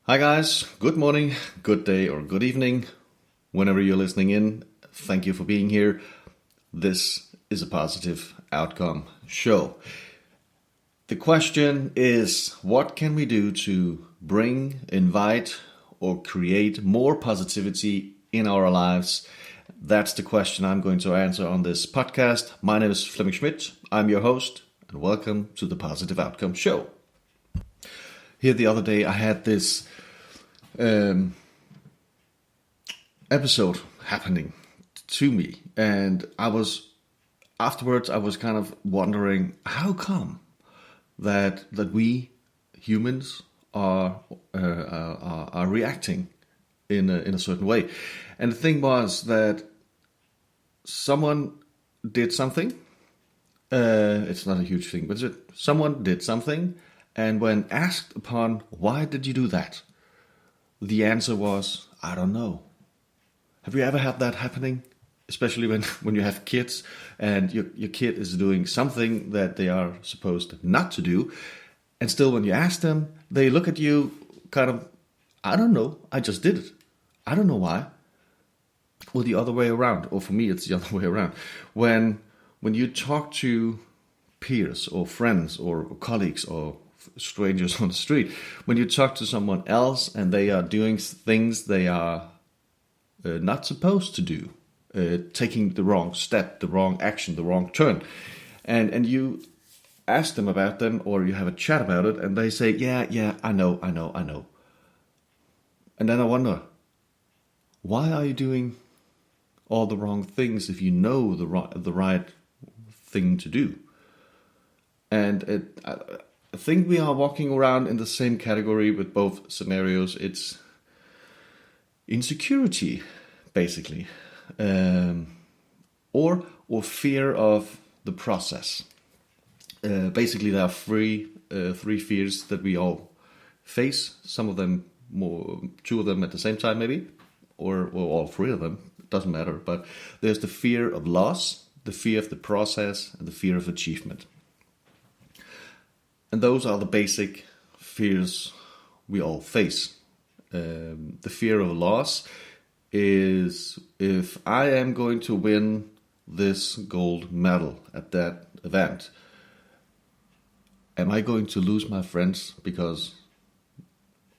Hi, guys. Good morning, good day, or good evening. Whenever you're listening in, thank you for being here. This is a Positive Outcome show. The question is, what can we do to bring, invite, or create more positivity in our lives? That's the question I'm going to answer on this podcast. My name is Flemming Schmidt. I'm your host, and welcome to the Positive Outcome show. Here the other day, I had this episode happening to me, and afterwards I was kind of wondering how come that we humans are reacting in a certain way. And the thing was that someone did something. It's not a huge thing, but someone did something, and when asked upon why did you do that, the answer was, I don't know. Have you ever had that happening? Especially when you have kids and your kid is doing something that they are supposed not to do. And still when you ask them, they look at you kind of, I don't know, I just did it. I don't know why. Or the other way around. Or for me, it's the other way around. When you talk to peers or friends or colleagues or strangers on the street, when you talk to someone else and they are doing things they are not supposed to do, taking the wrong step, the wrong action, the wrong turn, and you ask them about them or you have a chat about it, and they say, yeah, I know. And then I wonder, why are you doing all the wrong things if you know the right thing to do? And I think we are walking around in the same category with both scenarios. It's insecurity, basically, or fear of the process. Basically, there are three fears that we all face. Some of them more, two of them at the same time, maybe, or all three of them. It doesn't matter. But there's the fear of loss, the fear of the process, and the fear of achievement. And those are the basic fears we all face. The fear of loss is, if I am going to win this gold medal at that event, am I going to lose my friends because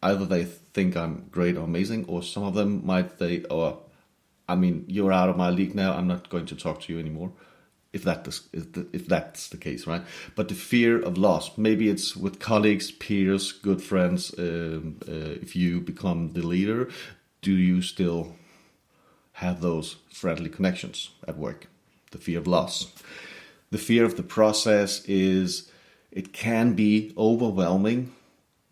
either they think I'm great or amazing, or some of them might say, you're out of my league now, I'm not going to talk to you anymore. If that's the case, right? But the fear of loss, maybe it's with colleagues, peers, good friends. If you become the leader, do you still have those friendly connections at work? The fear of loss. The fear of the process is, it can be overwhelming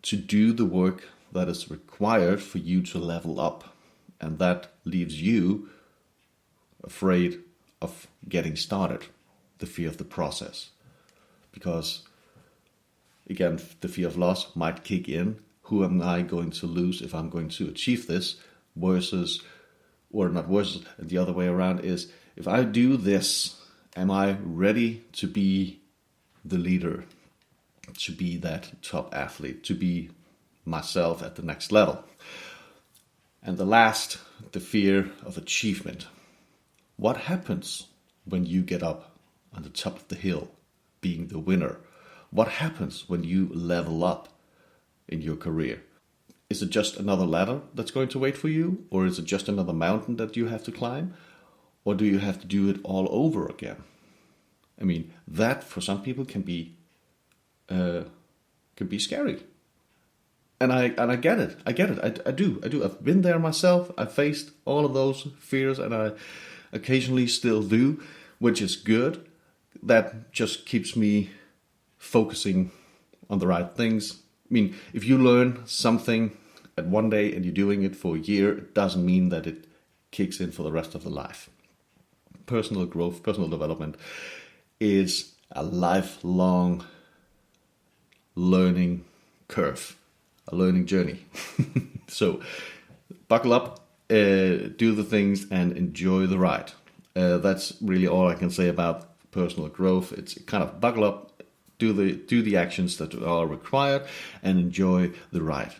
to do the work that is required for you to level up. And that leaves you afraid of getting started, the fear of the process. Because, again, the fear of loss might kick in. Who am I going to lose if I'm going to achieve this? The other way around is, if I do this, am I ready to be the leader, to be that top athlete, to be myself at the next level? And the last, the fear of achievement. What happens when you get up on the top of the hill, being the winner? What happens when you level up in your career? Is it just another ladder that's going to wait for you? Or is it just another mountain that you have to climb? Or do you have to do it all over again? I mean, that for some people can be scary. And I get it. I do. I've been there myself. I faced all of those fears, and I occasionally still do, which is good. That just keeps me focusing on the right things. I mean, if you learn something at one day and you're doing it for a year, it doesn't mean that it kicks in for the rest of the life. Personal growth, personal development is a lifelong learning curve, a learning journey. So buckle up, do the things and enjoy the ride. That's really all I can say about personal growth. It's kind of buckle up, do the actions that are required, and enjoy the ride.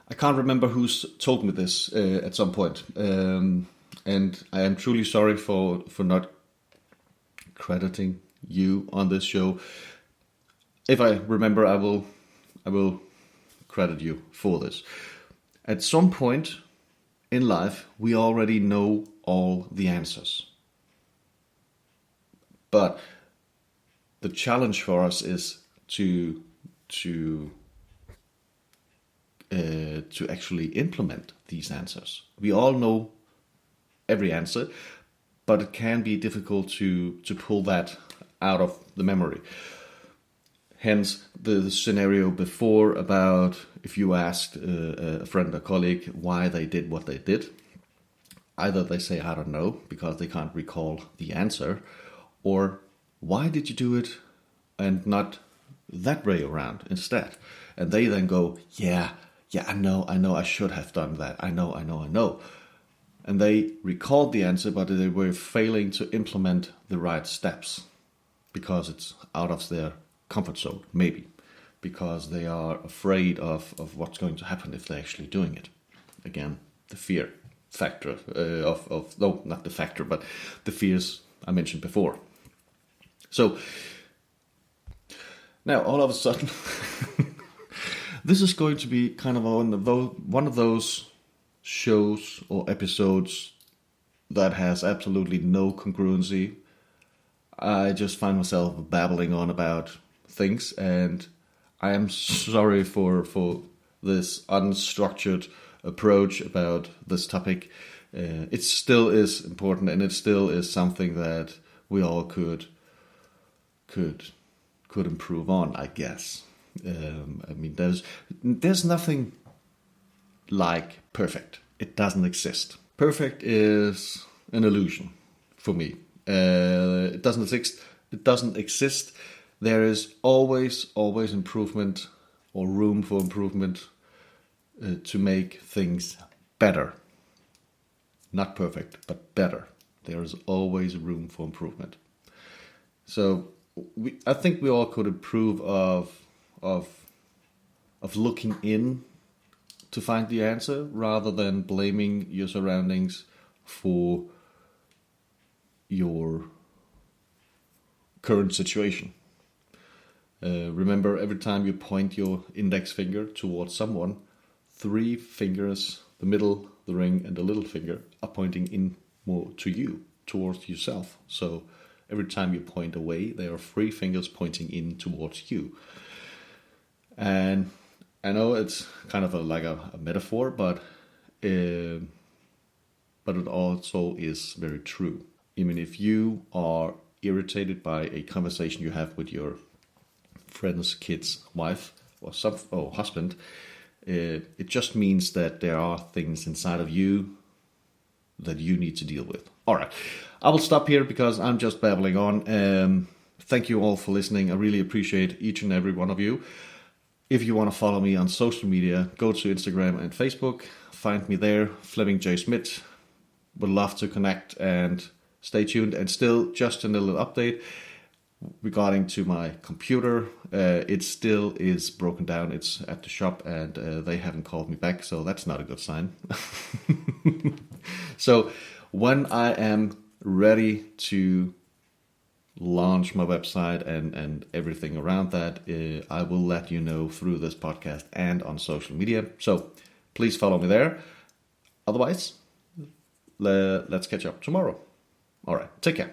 I can't remember who's told me this at some point, and I am truly sorry for not crediting you on this show. If I remember, I will credit you for this. At some point in life, we already know all the answers, but the challenge for us is to actually implement these answers. We all know every answer, but it can be difficult to pull that out of the memory. Hence the scenario before about if you asked a friend or colleague why they did what they did, either they say, I don't know, because they can't recall the answer, or why did you do it and not that way around instead? And they then go, yeah, I know, I should have done that. I know. And they recalled the answer, but they were failing to implement the right steps because it's out of their comfort zone, maybe, because they are afraid of what's going to happen if they're actually doing it. Again, the fear factor no, not the factor, but the fears I mentioned before. So now all of a sudden, this is going to be kind of one of those shows or episodes that has absolutely no congruency. I just find myself babbling on about things, and I am sorry for this unstructured approach about this topic. It still is important, and it still is something that we all could improve on, I guess. I mean, there's nothing like perfect. It doesn't exist. Perfect is an illusion for me. It doesn't exist. There is always improvement or room for improvement to make things better. Not perfect, but better. There is always room for improvement. So I think we all could improve of looking in to find the answer rather than blaming your surroundings for your current situation. Remember, every time you point your index finger towards someone, 3 fingers, the middle, the ring, and the little finger, are pointing in more to you, towards yourself. So every time you point away, there are 3 fingers pointing in towards you. And I know it's kind of like a metaphor, but it also is very true. I mean, if you are irritated by a conversation you have with your friend's kid's wife or husband, it just means that there are things inside of you that you need to deal with. All right, I will stop here because I'm just babbling on. Thank you all for listening. I really appreciate each and every one of you. If you want to follow me on social media, go to Instagram and Facebook. Find me there, Flemming J. Schmidt. Would love to connect and stay tuned. And still, just a little update regarding to my computer. It still is broken down. It's at the shop and they haven't called me back, so that's not a good sign. So when I am ready to launch my website and everything around that, I will let you know through this podcast and on social media. So please follow me there. Otherwise, let's catch up tomorrow. All right, take care.